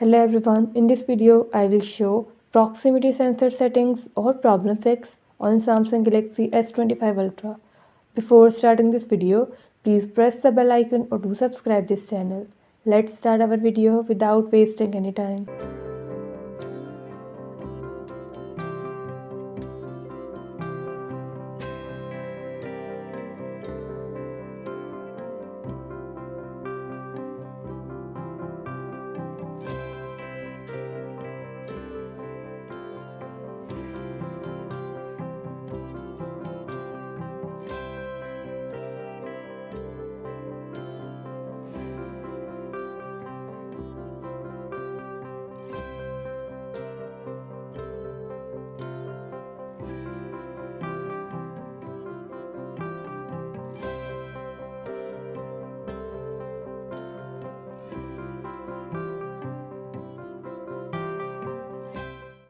Hello everyone, in this video I will show proximity sensor settings or problem fix on Samsung Galaxy S25 Ultra. Before starting this video, please press the bell icon or do subscribe this channel. Let's start our video without wasting any time.